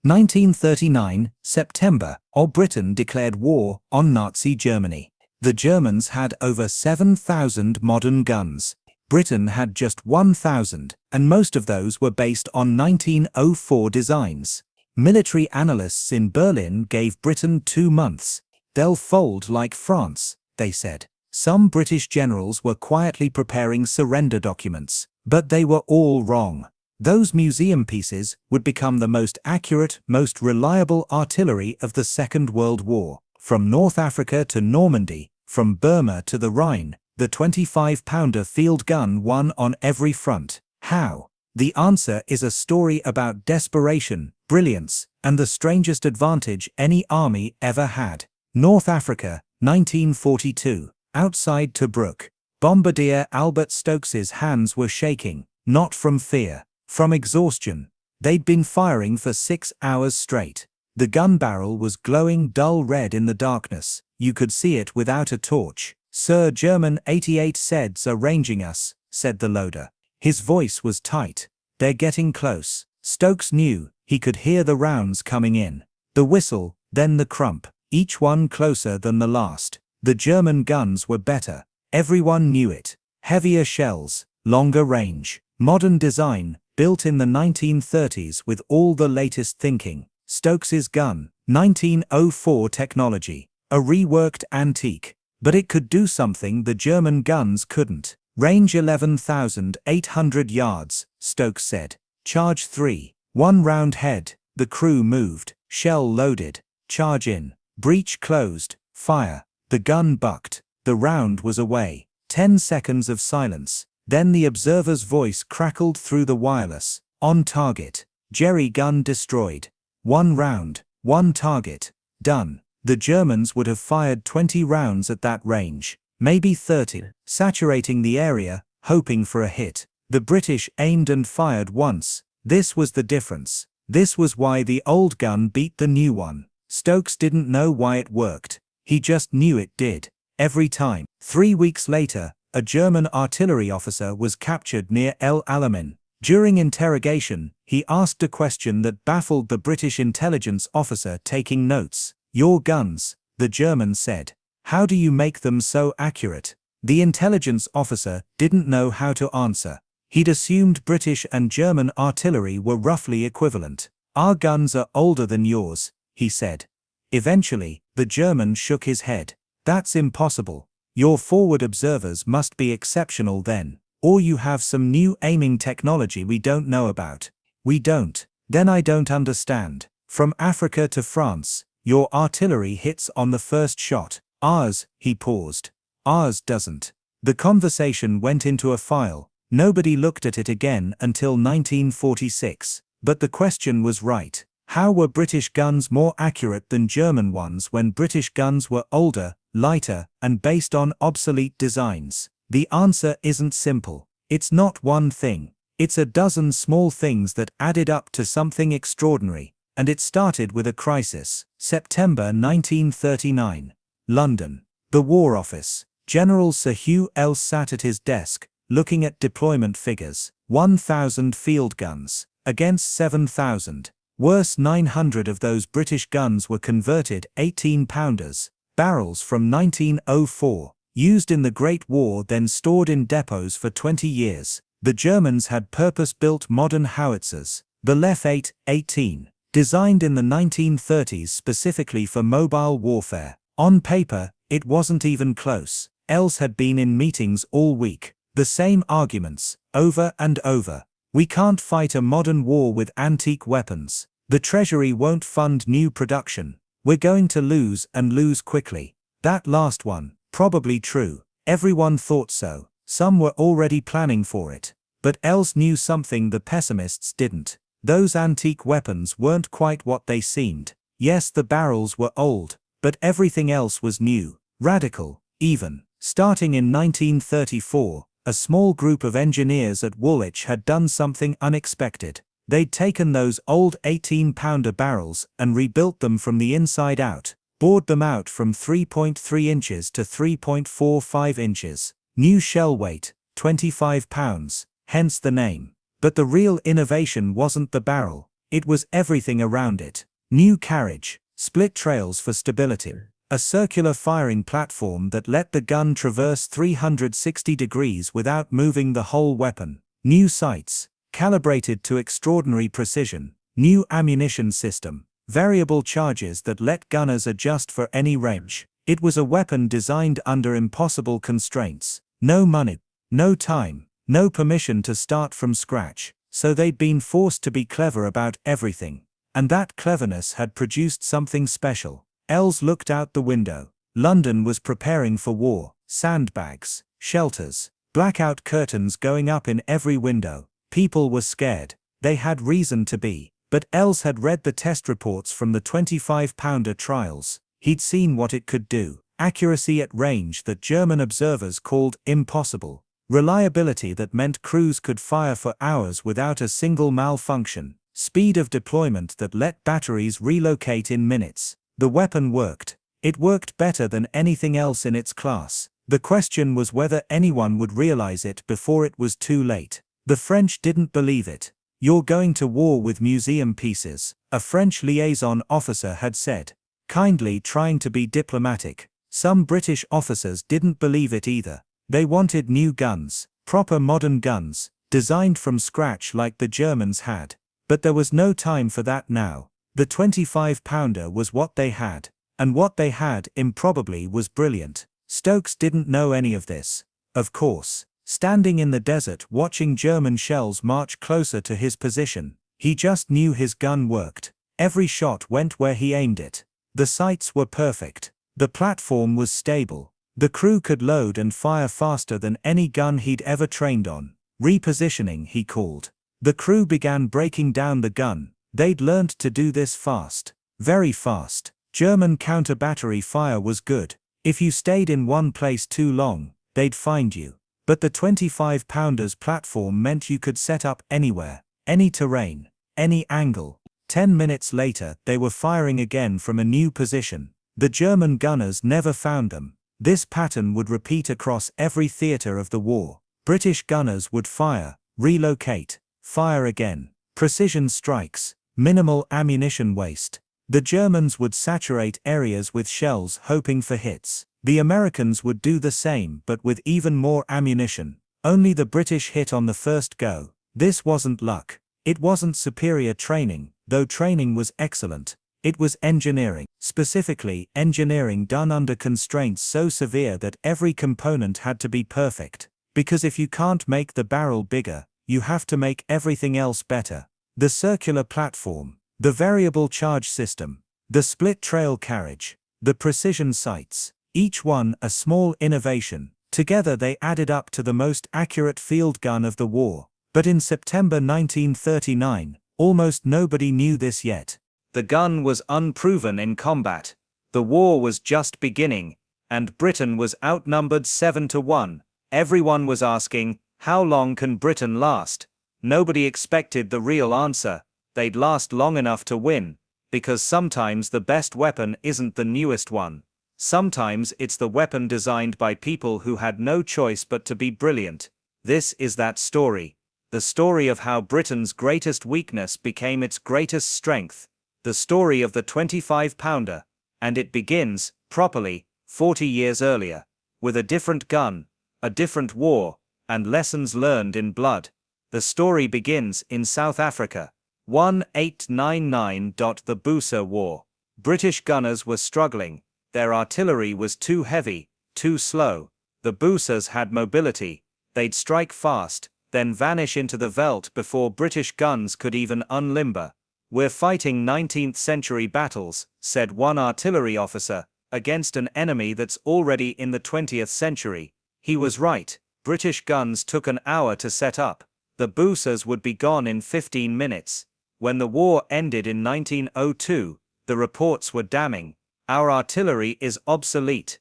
1939, September, Britain declared war on Nazi Germany. The Germans had over 7,000 modern guns. Britain had just 1,000, and most of those were based on 1904 designs. Military analysts in Berlin gave Britain 2 months. They'll fold like France, they said. Some British generals were quietly preparing surrender documents, but they were all wrong. Those museum pieces would become the most accurate, most reliable artillery of the Second World War. From North Africa to Normandy, from Burma to the Rhine, the 25-pounder field gun won on every front. How? The answer is a story about desperation, brilliance, and the strangest advantage any army ever had. North Africa, 1942. Outside Tobruk, Bombardier Albert Stokes's hands were shaking, not from fear, from exhaustion. They'd been firing for 6 hours straight. The gun barrel was glowing dull red in the darkness. You could see it without a torch. "Sir, German 88 Seds are ranging us," said the loader. His voice was tight. "They're getting close." Stokes knew. He could hear the rounds coming in. The whistle, then the crump, each one closer than the last. The German guns were better. Everyone knew it. Heavier shells, longer range, modern design, built in the 1930s with all the latest thinking. Stokes's gun, 1904 technology, a reworked antique. But it could do something the German guns couldn't. Range 11,800 yards, Stokes said. Charge 3. 1 round head. The crew moved. Shell loaded. Charge in. Breech closed. Fire. The gun bucked. The round was away. 10 seconds of silence. Then the observer's voice crackled through the wireless. "On target. Jerry gun destroyed. 1 round. 1 target. Done." The Germans would have fired 20 rounds at that range. Maybe 30. Saturating the area, hoping for a hit. The British aimed and fired once. This was the difference. This was why the old gun beat the new one. Stokes didn't know why it worked. He just knew it did. Every time. 3 weeks later, a German artillery officer was captured near El Alamein. During interrogation, he asked a question that baffled the British intelligence officer taking notes. "Your guns," the German said. "How do you make them so accurate?" The intelligence officer didn't know how to answer. He'd assumed British and German artillery were roughly equivalent. "Our guns are older than yours," he said. Eventually, the German shook his head. "That's impossible. Your forward observers must be exceptional then. Or you have some new aiming technology we don't know about." "We don't." "Then I don't understand. From Africa to France, your artillery hits on the first shot. Ours," he paused. "Ours doesn't." The conversation went into a file. Nobody looked at it again until 1946. But the question was right. How were British guns more accurate than German ones when British guns were older, lighter, and based on obsolete designs? The answer isn't simple. It's not one thing. It's a dozen small things that added up to something extraordinary. And it started with a crisis. September 1939. London. The War Office. General Sir Hugh Else sat at his desk, looking at deployment figures. 1,000 field guns. Against 7,000. Worse, 900 of those British guns were converted 18-pounders. Barrels from 1904. Used in the Great War, then stored in depots for 20 years. The Germans had purpose-built modern howitzers. The Lef 8-18. Designed in the 1930s specifically for mobile warfare. On paper, it wasn't even close. Else had been in meetings all week. The same arguments, over and over. "We can't fight a modern war with antique weapons. The Treasury won't fund new production. We're going to lose and lose quickly." That last one, probably true. Everyone thought so. Some were already planning for it. But Else knew something the pessimists didn't. Those antique weapons weren't quite what they seemed. Yes, the barrels were old, but everything else was new, radical, even. Starting in 1934, a small group of engineers at Woolwich had done something unexpected. They'd taken those old 18-pounder barrels and rebuilt them from the inside out, bored them out from 3.3 inches to 3.45 inches. New shell weight, 25 pounds, hence the name. But the real innovation wasn't the barrel. It was everything around it. New carriage, split trails for stability, a circular firing platform that let the gun traverse 360 degrees without moving the whole weapon, new sights, calibrated to extraordinary precision, new ammunition system, variable charges that let gunners adjust for any range. It was a weapon designed under impossible constraints. No money, no time, no permission to start from scratch, so they'd been forced to be clever about everything. And that cleverness had produced something special. Els looked out the window. London was preparing for war. Sandbags, shelters, blackout curtains going up in every window. People were scared. They had reason to be. But Els had read the test reports from the 25-pounder trials. He'd seen what it could do. Accuracy at range that German observers called impossible. Reliability that meant crews could fire for hours without a single malfunction. Speed of deployment that let batteries relocate in minutes. The weapon worked. It worked better than anything else in its class. The question was whether anyone would realize it before it was too late. The French didn't believe it. "You're going to war with museum pieces," a French liaison officer had said, kindly trying to be diplomatic. Some British officers didn't believe it either. They wanted new guns, proper modern guns, designed from scratch like the Germans had. But there was no time for that now. The 25-pounder was what they had. And what they had, improbably, was brilliant. Stokes didn't know any of this. Of course. Standing in the desert watching German shells march closer to his position, he just knew his gun worked. Every shot went where he aimed it. The sights were perfect. The platform was stable. The crew could load and fire faster than any gun he'd ever trained on. Repositioning, he called. The crew began breaking down the gun. They'd learned to do this fast. Very fast. German counter-battery fire was good. If you stayed in one place too long, they'd find you. But the 25-pounder's platform meant you could set up anywhere, any terrain, any angle. 10 minutes later, they were firing again from a new position. The German gunners never found them. This pattern would repeat across every theater of the war. British gunners would fire, relocate, fire again. Precision strikes, minimal ammunition waste. The Germans would saturate areas with shells hoping for hits. The Americans would do the same but with even more ammunition. Only the British hit on the first go. This wasn't luck. It wasn't superior training, though training was excellent. It was engineering. Specifically, engineering done under constraints so severe that every component had to be perfect. Because if you can't make the barrel bigger, you have to make everything else better. The circular platform, the variable charge system, the split trail carriage, the precision sights, each one a small innovation. Together they added up to the most accurate field gun of the war. But in September 1939, almost nobody knew this yet. The gun was unproven in combat. The war was just beginning, and Britain was outnumbered 7-1. Everyone was asking, how long can Britain last? Nobody expected the real answer. They'd last long enough to win, because sometimes the best weapon isn't the newest one. Sometimes it's the weapon designed by people who had no choice but to be brilliant. This is that story. The story of how Britain's greatest weakness became its greatest strength. The story of the 25-pounder. And it begins, properly, 40 years earlier. With a different gun, a different war, and lessons learned in blood. The story begins in South Africa. 1899. The Boer War. British gunners were struggling. Their artillery was too heavy, too slow. The Boers had mobility. They'd strike fast, then vanish into the veldt before British guns could even unlimber. "We're fighting 19th century battles," said one artillery officer, "against an enemy that's already in the 20th century. He was right. British guns took an hour to set up. The Boers would be gone in 15 minutes. When the war ended in 1902, the reports were damning. Our artillery is obsolete.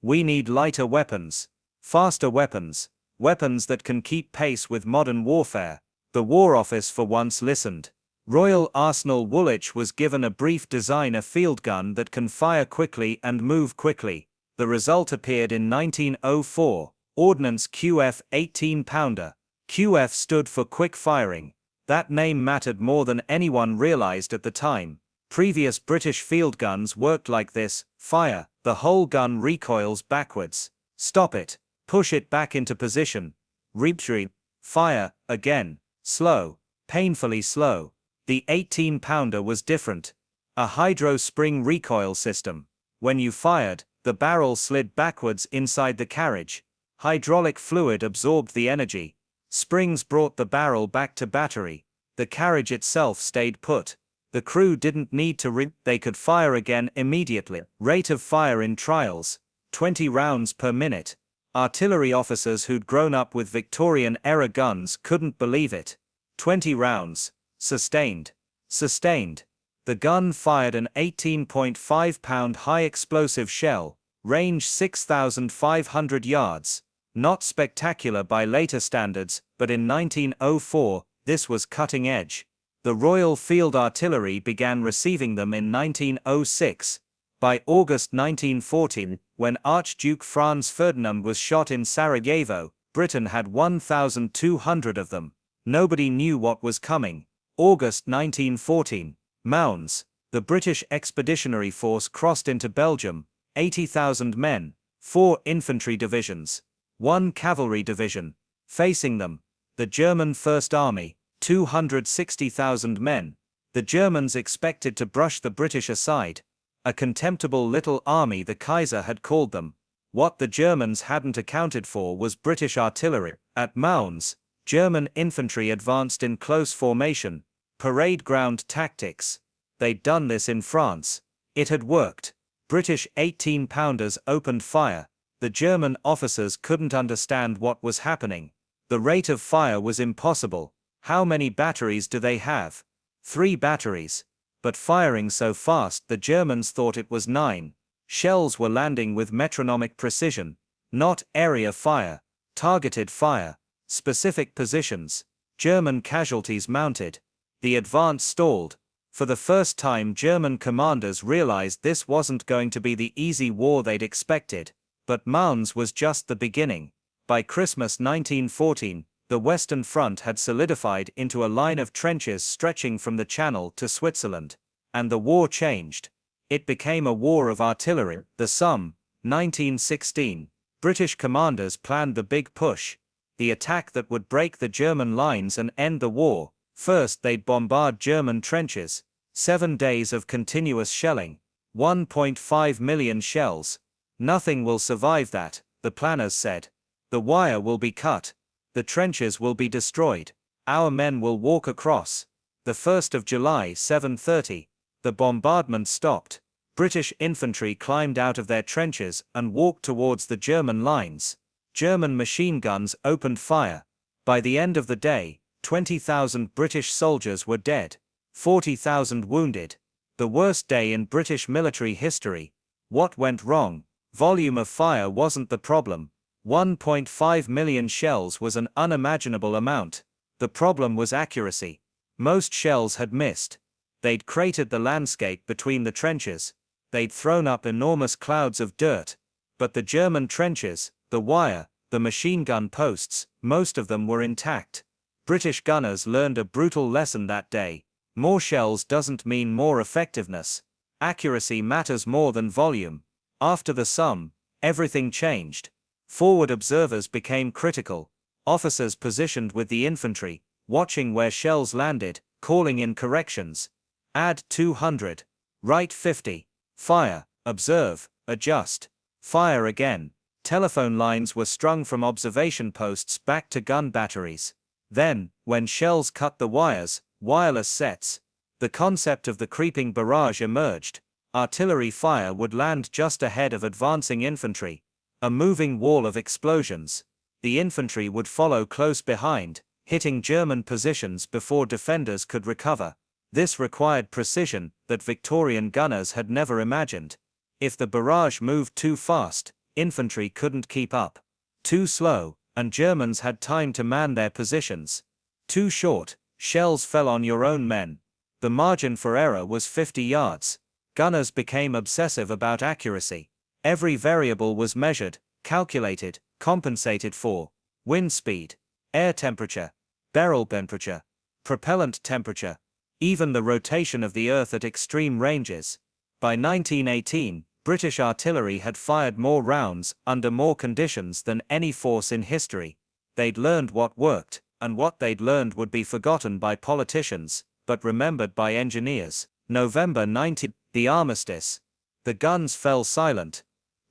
We need lighter weapons, faster weapons, weapons that can keep pace with modern warfare." The War Office for once listened. Royal Arsenal Woolwich was given a brief designer field gun that can fire quickly and move quickly. The result appeared in 1904, Ordnance QF 18-pounder. QF stood for quick firing. That name mattered more than anyone realized at the time. Previous British field guns worked like this: fire, the whole gun recoils backwards. Stop it. Push it back into position. Retreat. Fire, again. Slow. Painfully slow. The 18-pounder was different. A hydro spring recoil system. When you fired, the barrel slid backwards inside the carriage. Hydraulic fluid absorbed the energy. Springs brought the barrel back to battery. The carriage itself stayed put. The crew didn't need to they could fire again immediately. Rate of fire in trials: 20 rounds per minute. Artillery officers who'd grown up with Victorian-era guns couldn't believe it. 20 rounds. Sustained. Sustained. The gun fired an 18.5-pound high-explosive shell, range 6,500 yards. Not spectacular by later standards, but in 1904, this was cutting edge. The Royal Field Artillery began receiving them in 1906. By August 1914, when Archduke Franz Ferdinand was shot in Sarajevo, Britain had 1,200 of them. Nobody knew what was coming. August 1914. Mounds. The British Expeditionary Force crossed into Belgium. 80,000 men. 4 infantry divisions. 1 cavalry division. Facing them, the German First Army. 260,000 men. The Germans expected to brush the British aside. A contemptible little army, the Kaiser had called them. What the Germans hadn't accounted for was British artillery. At Mounds, German infantry advanced in close formation. Parade ground tactics. They'd done this in France. It had worked. British 18-pounders opened fire. The German officers couldn't understand what was happening. The rate of fire was impossible. How many batteries do they have? 3 batteries. But firing so fast, the Germans thought it was 9. Shells were landing with metronomic precision. Not area fire. Targeted fire. Specific positions. German casualties mounted. The advance stalled. For the first time, German commanders realized this wasn't going to be the easy war they'd expected. But Mounds was just the beginning. By Christmas 1914, the Western Front had solidified into a line of trenches stretching from the Channel to Switzerland. And the war changed. It became a war of artillery. The Somme, 1916. British commanders planned the big push. The attack that would break the German lines and end the war. First, they'd bombard German trenches. 7 days of continuous shelling. 1.5 million shells. Nothing will survive that, the planners said. The wire will be cut. The trenches will be destroyed. Our men will walk across. The 1st of July, 7:30. The bombardment stopped. British infantry climbed out of their trenches and walked towards the German lines. German machine guns opened fire. By the end of the day, 20,000 British soldiers were dead. 40,000 wounded. The worst day in British military history. What went wrong? Volume of fire wasn't the problem. 1.5 million shells was an unimaginable amount. The problem was accuracy. Most shells had missed. They'd cratered the landscape between the trenches. They'd thrown up enormous clouds of dirt. But the German trenches, the wire, the machine gun posts, most of them were intact. British gunners learned a brutal lesson that day. More shells doesn't mean more effectiveness. Accuracy matters more than volume. After the Somme, everything changed. Forward observers became critical. Officers positioned with the infantry, watching where shells landed, calling in corrections. Add 200. Right 50. Fire. Observe. Adjust. Fire again. Telephone lines were strung from observation posts back to gun batteries. Then, when shells cut the wires, wireless sets. The concept of the creeping barrage emerged. Artillery fire would land just ahead of advancing infantry. A moving wall of explosions. The infantry would follow close behind, hitting German positions before defenders could recover. This required precision that Victorian gunners had never imagined. If the barrage moved too fast, infantry couldn't keep up. Too slow, and Germans had time to man their positions. Too short, shells fell on your own men. The margin for error was 50 yards. Gunners became obsessive about accuracy. Every variable was measured, calculated, compensated for. Wind speed, air temperature, barrel temperature. propellant temperature, even the rotation of the Earth at extreme ranges. By 1918, British artillery had fired more rounds under more conditions than any force in history. They'd learned what worked, and what they'd learned would be forgotten by politicians, but remembered by engineers. November 19, the armistice. The guns fell silent.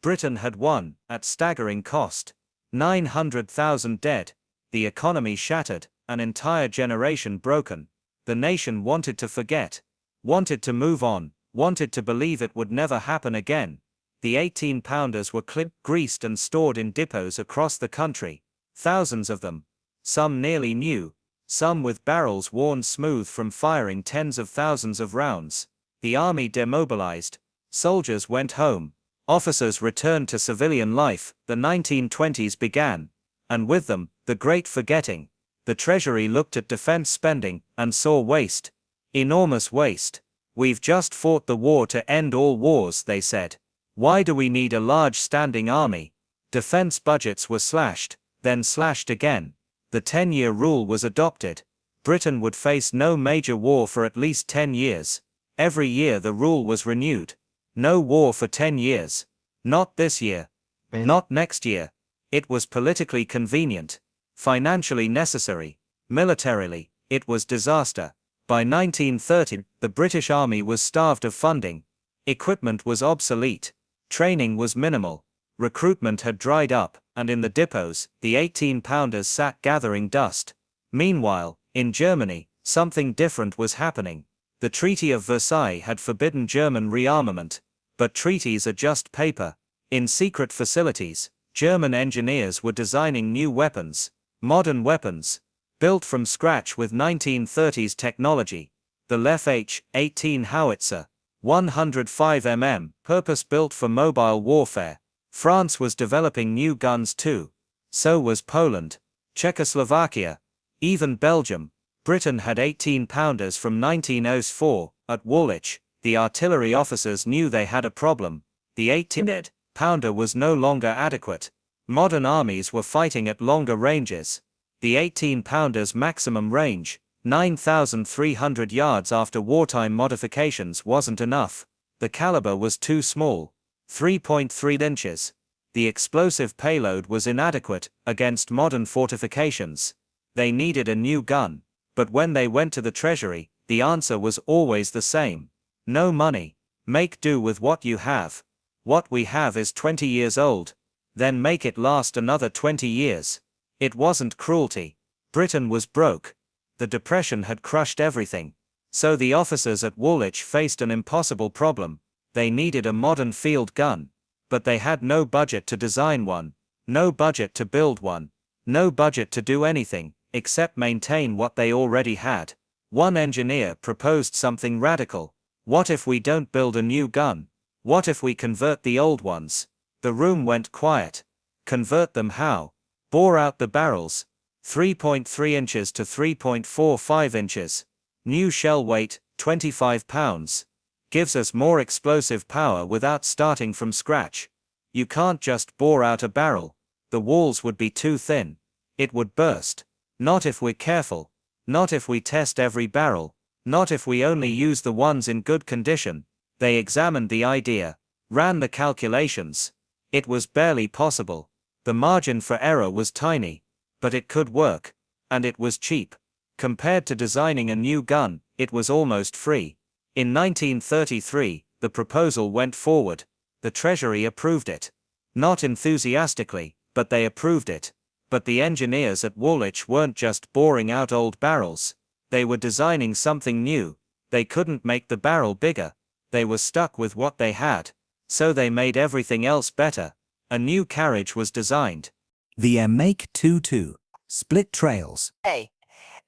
Britain had won, at staggering cost. 900,000 dead. The economy shattered, an entire generation broken. The nation wanted to forget, wanted to move on, wanted to believe it would never happen again. The 18-pounders were clipped, greased and stored in depots across the country. Thousands of them. Some nearly new, some with barrels worn smooth from firing tens of thousands of rounds. The army demobilized. Soldiers went home. Officers returned to civilian life. The 1920s began. And with them, the great forgetting. The Treasury looked at defense spending and saw waste. Enormous waste. We've just fought the war to end all wars, they said. Why do we need a large standing army? Defense budgets were slashed, then slashed again. The 10-year rule was adopted. Britain would face no major war for at least 10 years. Every year the rule was renewed. No war for 10 years. Not this year. Not next year. It was politically convenient. Financially necessary. Militarily, it was disaster. By 1930, the British Army was starved of funding. Equipment was obsolete. Training was minimal. Recruitment had dried up, and in the depots, the 18-pounders sat gathering dust. Meanwhile, in Germany, something different was happening. The Treaty of Versailles had forbidden German rearmament. But treaties are just paper. In secret facilities, German engineers were designing new weapons. Modern weapons. Built from scratch with 1930s technology. The Lef H-18 howitzer. 105 mm, purpose-built for mobile warfare. France was developing new guns too. So was Poland. Czechoslovakia. Even Belgium. Britain had 18-pounders from 1904, at Woolwich. The artillery officers knew they had a problem. The 18-pounder was no longer adequate. Modern armies were fighting at longer ranges. The 18-pounder's maximum range, 9,300 yards after wartime modifications, wasn't enough. The caliber was too small, 3.3 inches. The explosive payload was inadequate against modern fortifications. They needed a new gun. But when they went to the Treasury, the answer was always the same. No money. Make do with what you have. What we have is 20 years old. Then make it last another 20 years. It wasn't cruelty. Britain was broke. The Depression had crushed everything. So the officers at Woolwich faced an impossible problem. They needed a modern field gun. But they had no budget to design one. No budget to build one. No budget to do anything, except maintain what they already had. One engineer proposed something radical. What if we don't build a new gun? What if we convert the old ones? The room went quiet. Convert them how? Bore out the barrels. 3.3 inches to 3.45 inches. New shell weight, 25 pounds. Gives us more explosive power without starting from scratch. You can't just bore out a barrel. The walls would be too thin. It would burst. Not if we're careful. Not if we test every barrel. Not if we only use the ones in good condition. They examined the idea. Ran the calculations. It was barely possible. The margin for error was tiny. But it could work. And it was cheap. Compared to designing a new gun, it was almost free. In 1933, the proposal went forward. The Treasury approved it. Not enthusiastically, but they approved it. But the engineers at Woolwich weren't just boring out old barrels. They were designing something new. They couldn't make the barrel bigger. They were stuck with what they had. So they made everything else better. A new carriage was designed. The Make 22 split trails.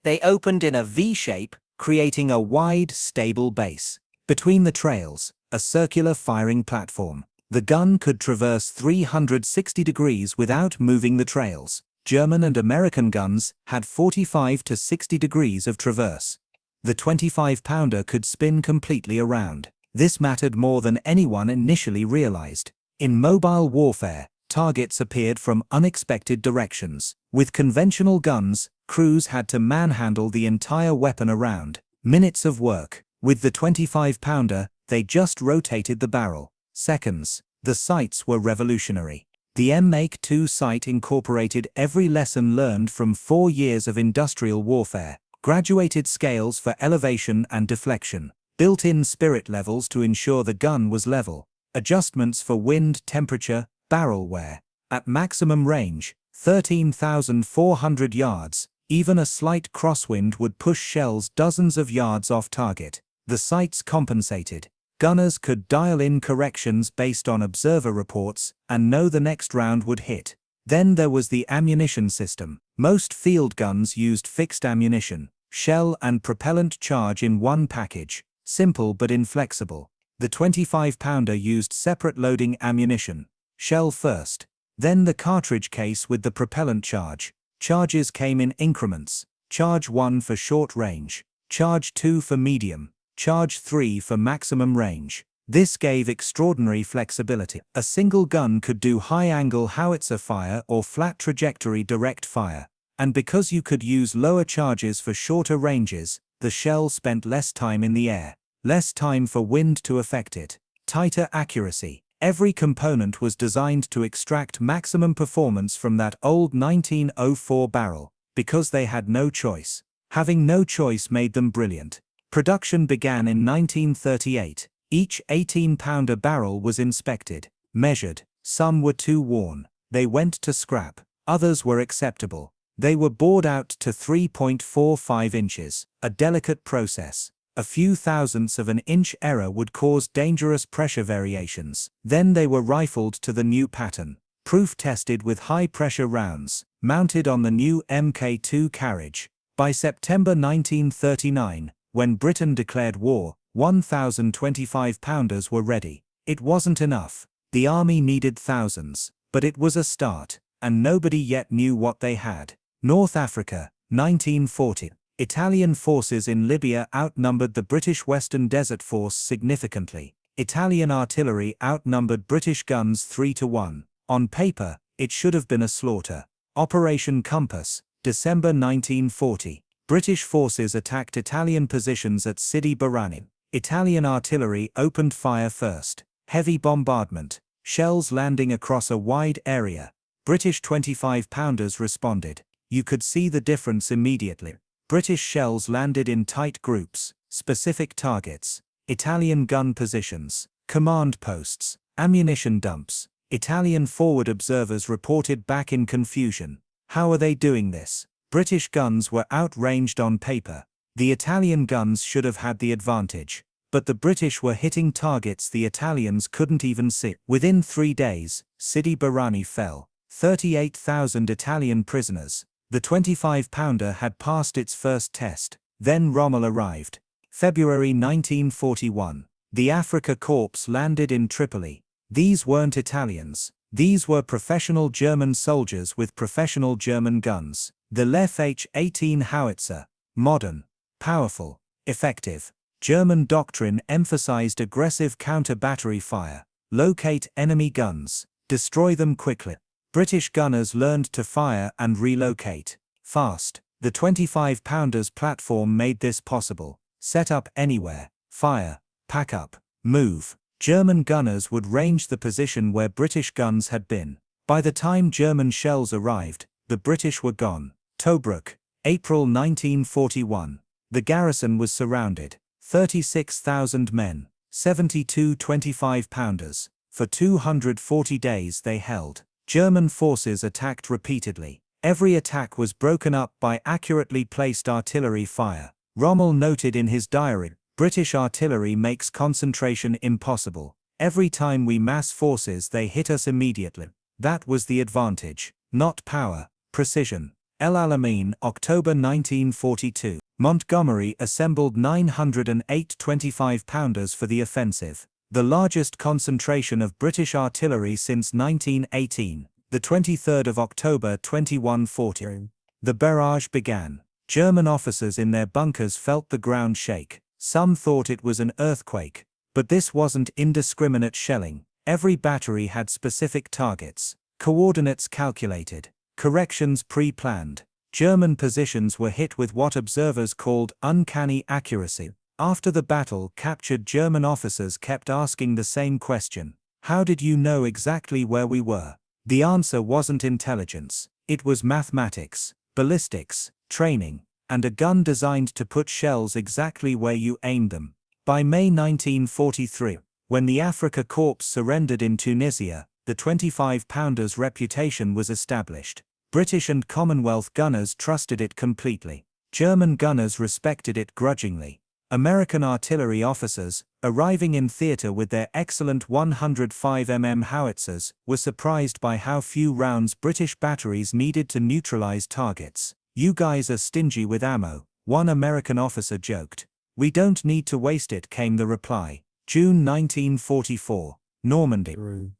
They opened in a V shape, creating a wide, stable base. Between the trails, a circular firing platform. The gun could traverse 360 degrees without moving the trails. German and American guns had 45 to 60 degrees of traverse. The 25-pounder could spin completely around. This mattered more than anyone initially realized. In mobile warfare, targets appeared from unexpected directions. With conventional guns, crews had to manhandle the entire weapon around. Minutes of work. With the 25-pounder, they just rotated the barrel. Seconds. The sights were revolutionary. The M-Make-2 sight incorporated every lesson learned from 4 years of industrial warfare. Graduated scales for elevation and deflection. Built-in spirit levels to ensure the gun was level. Adjustments for wind, temperature, barrel wear. At maximum range, 13,400 yards, even a slight crosswind would push shells dozens of yards off target. The sights compensated. Gunners could dial in corrections based on observer reports and know the next round would hit. Then there was the ammunition system. Most field guns used fixed ammunition, shell and propellant charge in one package, simple but inflexible. The 25-pounder used separate loading ammunition, shell first, then the cartridge case with the propellant charge. Charges came in increments, charge 1 for short range, charge 2 for medium, charge 3 for maximum range. This gave extraordinary flexibility. A single gun could do high-angle howitzer fire or flat trajectory direct fire, and because you could use lower charges for shorter ranges, the shell spent less time in the air, less time for wind to affect it. Tighter accuracy. Every component was designed to extract maximum performance from that old 1904 barrel, because they had no choice. Having no choice made them brilliant. Production began in 1938. Each 18-pounder barrel was inspected, measured. Some were too worn. They went to scrap. Others were acceptable. They were bored out to 3.45 inches, a delicate process. A few thousandths of an inch error would cause dangerous pressure variations. Then they were rifled to the new pattern, proof-tested with high-pressure rounds, mounted on the new Mk2 carriage. By September 1939, when Britain declared war, 1,025-pounders were ready. It wasn't enough. The army needed thousands, but it was a start, and nobody yet knew what they had. North Africa, 1940. Italian forces in Libya outnumbered the British Western Desert Force significantly. Italian artillery outnumbered British guns 3-1. On paper, it should have been a slaughter. Operation Compass, December 1940. British forces attacked Italian positions at Sidi Barrani. Italian artillery opened fire first. Heavy bombardment, shells landing across a wide area. British 25-pounders responded. You could see the difference immediately. British shells landed in tight groups, specific targets, Italian gun positions, command posts, ammunition dumps. Italian forward observers reported back in confusion. How are they doing this? British guns were outranged on paper. The Italian guns should have had the advantage. But the British were hitting targets the Italians couldn't even see. Within 3 days, Sidi Barrani fell. 38,000 Italian prisoners. The 25-pounder had passed its first test. Then Rommel arrived. February 1941. The Afrika Korps landed in Tripoli. These weren't Italians. These were professional German soldiers with professional German guns. The Lef H-18 howitzer. Modern. Powerful. Effective. German doctrine emphasized aggressive counter-battery fire. Locate enemy guns. Destroy them quickly. British gunners learned to fire and relocate fast. The 25-pounder's platform made this possible. Set up anywhere. Fire. Pack up. Move. German gunners would range the position where British guns had been. By the time German shells arrived, the British were gone. Tobruk, April 1941. The garrison was surrounded. 36,000 men. 72 25-pounders. For 240 days they held. German forces attacked repeatedly. Every attack was broken up by accurately placed artillery fire. Rommel noted in his diary, British artillery makes concentration impossible. Every time we mass forces they hit us immediately. That was the advantage. Not power, precision. El Alamein, October 1942. Montgomery assembled 908 25-pounders for the offensive. The largest concentration of British artillery since 1918, the 23rd of October 2140. The barrage began. German officers in their bunkers felt the ground shake. Some thought it was an earthquake. But this wasn't indiscriminate shelling. Every battery had specific targets. Coordinates calculated. Corrections pre-planned. German positions were hit with what observers called uncanny accuracy. After the battle, captured German officers kept asking the same question. How did you know exactly where we were? The answer wasn't intelligence. It was mathematics, ballistics, training, and a gun designed to put shells exactly where you aimed them. By May 1943, when the Afrika Korps surrendered in Tunisia, the 25-pounder's reputation was established. British and Commonwealth gunners trusted it completely. German gunners respected it grudgingly. American artillery officers, arriving in theater with their excellent 105 mm howitzers, were surprised by how few rounds British batteries needed to neutralize targets. "You guys are stingy with ammo," one American officer joked. "We don't need to waste it," came the reply. June 1944, Normandy.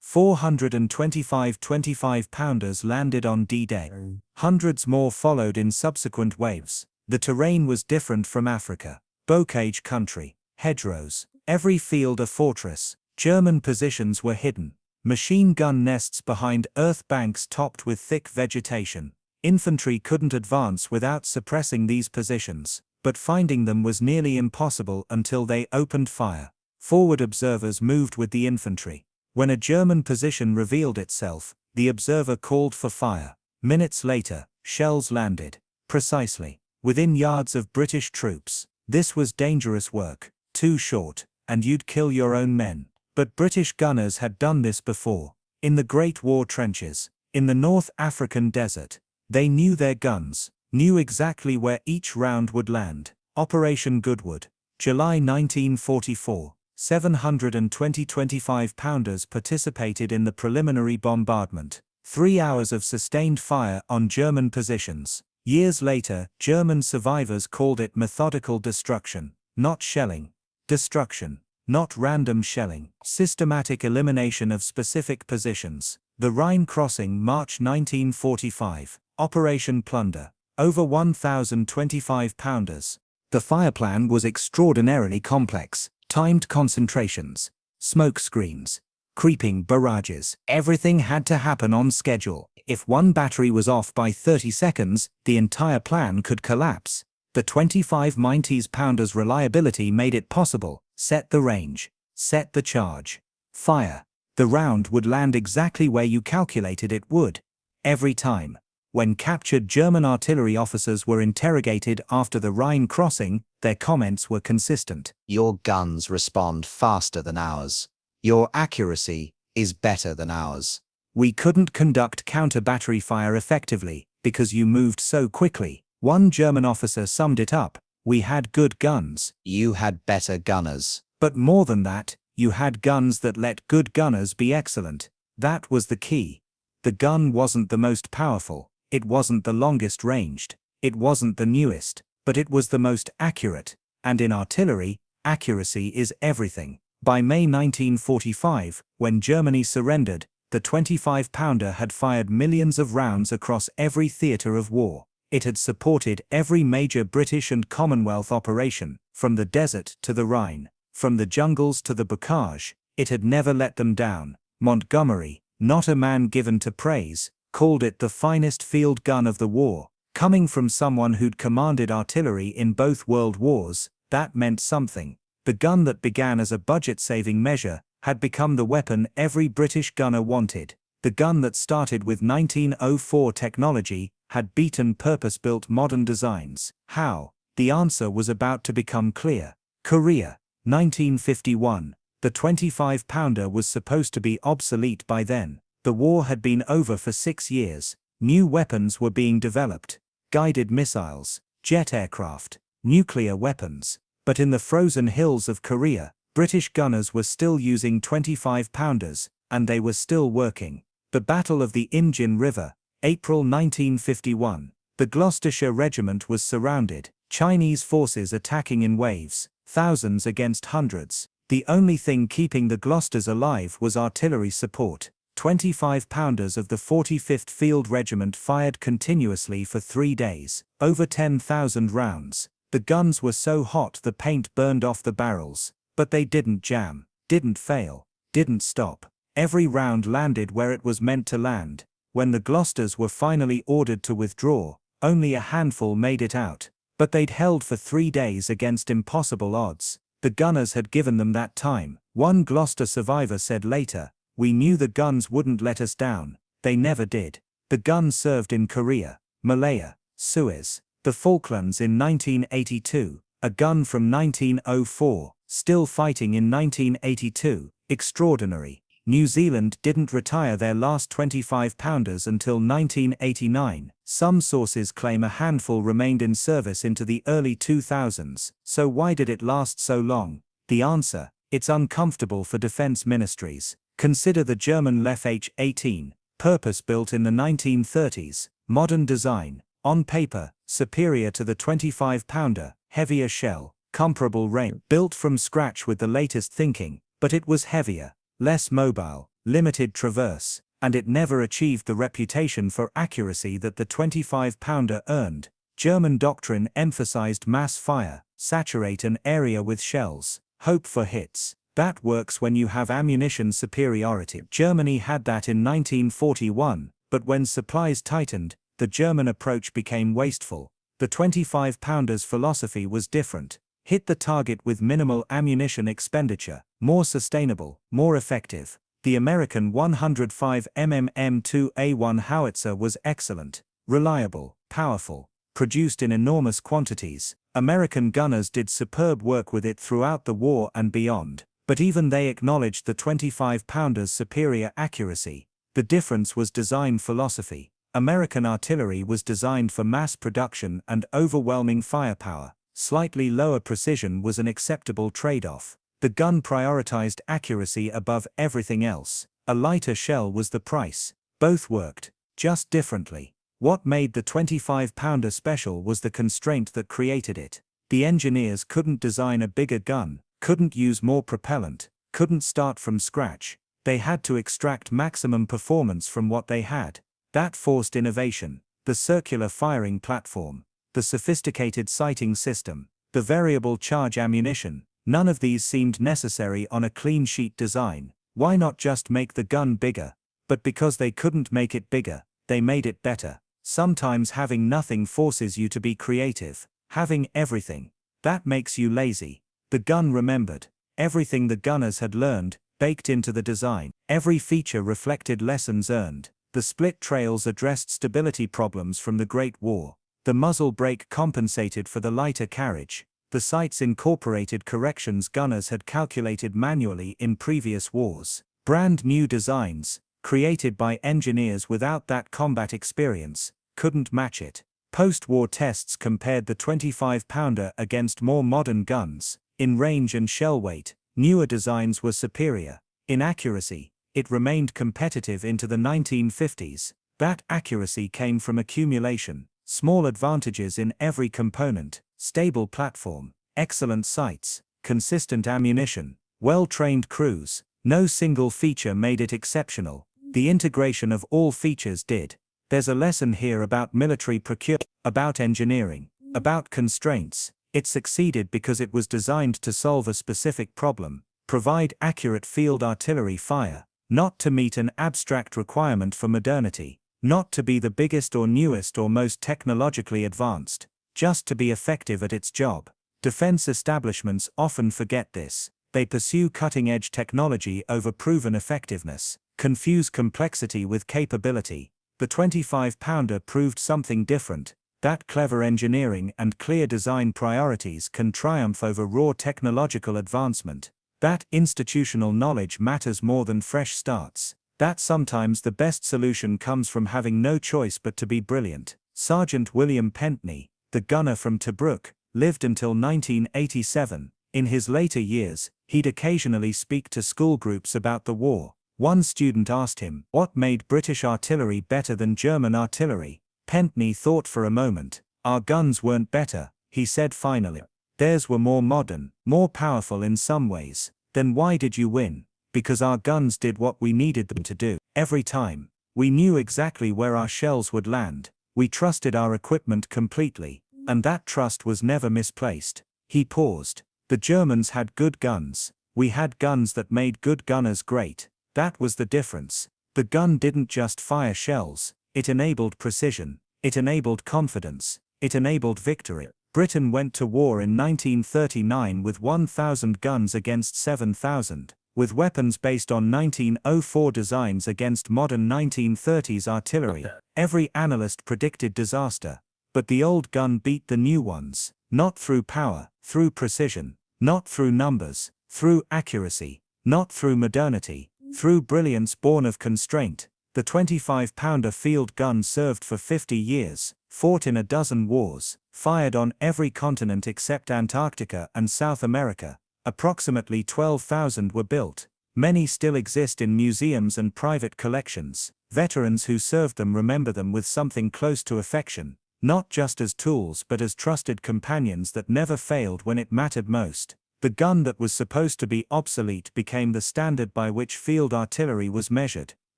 425 25-pounders landed on D-Day. Hundreds more followed in subsequent waves. The terrain was different from Africa. Bocage country, hedgerows, every field a fortress. German positions were hidden. Machine gun nests behind earth banks topped with thick vegetation. Infantry couldn't advance without suppressing these positions, but finding them was nearly impossible until they opened fire. Forward observers moved with the infantry. When a German position revealed itself, the observer called for fire. Minutes later, shells landed. Precisely within yards of British troops. This was dangerous work. Too short, and you'd kill your own men. But British gunners had done this before. In the Great War trenches, in the North African desert. They knew their guns, knew exactly where each round would land. Operation Goodwood, July 1944. 720 25-pounders participated in the preliminary bombardment. 3 hours of sustained fire on German positions. Years later, German survivors called it methodical destruction, not shelling. Destruction, not random shelling. Systematic elimination of specific positions. The Rhine crossing, March 1945. Operation Plunder. Over 1,000 25-pounders. The fire plan was extraordinarily complex. Timed concentrations, smoke screens, creeping barrages. Everything had to happen on schedule. If one battery was off by 30 seconds, the entire plan could collapse. The 25-pounders' reliability made it possible. Set the range. Set the charge. Fire. The round would land exactly where you calculated it would. Every time. When captured German artillery officers were interrogated after the Rhine crossing, their comments were consistent. "Your guns respond faster than ours. Your accuracy is better than ours. We couldn't conduct counter-battery fire effectively because you moved so quickly." One German officer summed it up. "We had good guns. You had better gunners. But more than that, you had guns that let good gunners be excellent." That was the key. The gun wasn't the most powerful. It wasn't the longest ranged. It wasn't the newest. But it was the most accurate. And in artillery, accuracy is everything. By May 1945, when Germany surrendered, the 25-pounder had fired millions of rounds across every theater of war. It had supported every major British and Commonwealth operation, from the desert to the Rhine, from the jungles to the bocage. It had never let them down. Montgomery, not a man given to praise, called it the finest field gun of the war. Coming from someone who'd commanded artillery in both world wars, that meant something. The gun that began as a budget-saving measure had become the weapon every British gunner wanted. The gun that started with 1904 technology had beaten purpose-built modern designs. How? The answer was about to become clear. Korea, 1951. The 25-pounder was supposed to be obsolete by then. The war had been over for 6 years. New weapons were being developed. Guided missiles, jet aircraft, nuclear weapons. But in the frozen hills of Korea, British gunners were still using 25-pounders, and they were still working. The Battle of the Imjin River, April 1951. The Gloucestershire Regiment was surrounded. Chinese forces attacking in waves, thousands against hundreds. The only thing keeping the Gloucesters alive was artillery support. 25-pounders of the 45th Field Regiment fired continuously for 3 days, over 10,000 rounds. The guns were so hot the paint burned off the barrels, but they didn't jam, didn't fail, didn't stop. Every round landed where it was meant to land. When the Gloucesters were finally ordered to withdraw, Only a handful made it out. But they'd held for 3 days against impossible odds. The gunners had given them that time. One Gloucester survivor said later, "We knew the guns wouldn't let us down. They never did." The guns served in Korea, Malaya, Suez, the Falklands in 1982, a gun from 1904, still fighting in 1982, extraordinary. New Zealand didn't retire their last 25-pounders until 1989. Some sources claim a handful remained in service into the early 2000s, so why did it last so long? The answer: it's uncomfortable for defense ministries. Consider the German Lef H-18, purpose-built in the 1930s, modern design, on paper, superior to the 25-pounder, heavier shell, comparable range, built from scratch with the latest thinking, but it was heavier, less mobile, limited traverse, and it never achieved the reputation for accuracy that the 25-pounder earned. German doctrine emphasized mass fire, saturate an area with shells, hope for hits. That works when you have ammunition superiority. Germany had that in 1941, but when supplies tightened, the German approach became wasteful. The 25-pounder's philosophy was different. Hit the target with minimal ammunition expenditure, more sustainable, more effective. The American 105 mm M2A1 howitzer was excellent, reliable, powerful, produced in enormous quantities. American gunners did superb work with it throughout the war and beyond, but even they acknowledged the 25-pounder's superior accuracy. The difference was design philosophy. American artillery was designed for mass production and overwhelming firepower. Slightly lower precision was an acceptable trade-off. The gun prioritized accuracy above everything else. A lighter shell was the price. Both worked, just differently. What made the 25-pounder special was the constraint that created it. The engineers couldn't design a bigger gun, couldn't use more propellant, couldn't start from scratch. They had to extract maximum performance from what they had. That forced innovation. The circular firing platform, the sophisticated sighting system, the variable charge ammunition, none of these seemed necessary on a clean sheet design. Why not just make the gun bigger? But because they couldn't make it bigger, they made it better. Sometimes having nothing forces you to be creative. Having everything, that makes you lazy. The gun remembered everything the gunners had learned, baked into the design. Every feature reflected lessons earned. The split trails addressed stability problems from the Great War. The muzzle brake compensated for the lighter carriage. The sights incorporated corrections gunners had calculated manually in previous wars. Brand new designs, created by engineers without that combat experience, couldn't match it. Post-war tests compared the 25-pounder against more modern guns. In range and shell weight, newer designs were superior. In accuracy, it remained competitive into the 1950s. That accuracy came from accumulation, small advantages in every component, stable platform, excellent sights, consistent ammunition, well-trained crews. No single feature made it exceptional. The integration of all features did. There's a lesson here about military procurement, about engineering, about constraints. It succeeded because it was designed to solve a specific problem, provide accurate field artillery fire, not to meet an abstract requirement for modernity, not to be the biggest or newest or most technologically advanced, just to be effective at its job. Defense establishments often forget this. They pursue cutting-edge technology over proven effectiveness, confuse complexity with capability. The 25-pounder proved something different. That clever engineering and clear design priorities can triumph over raw technological advancement. That institutional knowledge matters more than fresh starts. That sometimes the best solution comes from having no choice but to be brilliant. Sergeant William Pentney, the gunner from Tobruk, lived until 1987. In his later years, he'd occasionally speak to school groups about the war. One student asked him, what made British artillery better than German artillery? Pentney thought for a moment. Our guns weren't better, he said finally. Theirs were more modern, more powerful in some ways. Then why did you win? Because our guns did what we needed them to do. Every time. We knew exactly where our shells would land. We trusted our equipment completely. And that trust was never misplaced. He paused. The Germans had good guns. We had guns that made good gunners great. That was the difference. The gun didn't just fire shells. It enabled precision. It enabled confidence. It enabled victory. Britain went to war in 1939 with 1,000 guns against 7,000, with weapons based on 1904 designs against modern 1930s artillery. Every analyst predicted disaster. But the old gun beat the new ones, not through power, through precision, not through numbers, through accuracy, not through modernity, through brilliance born of constraint. The 25-pounder field gun served for 50 years, fought in a dozen wars, fired on every continent except Antarctica and South America. Approximately 12,000 were built. Many still exist in museums and private collections. Veterans who served them remember them with something close to affection, not just as tools but as trusted companions that never failed when it mattered most. The gun that was supposed to be obsolete became the standard by which field artillery was measured.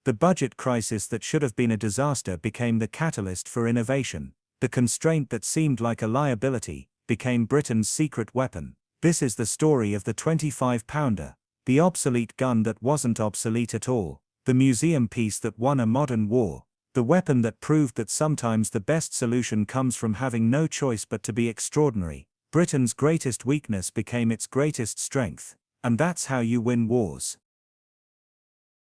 The budget crisis that should have been a disaster became the catalyst for innovation. The constraint that seemed like a liability became Britain's secret weapon. This is the story of the 25-pounder, the obsolete gun that wasn't obsolete at all, the museum piece that won a modern war, the weapon that proved that sometimes the best solution comes from having no choice but to be extraordinary. Britain's greatest weakness became its greatest strength. And that's how you win wars.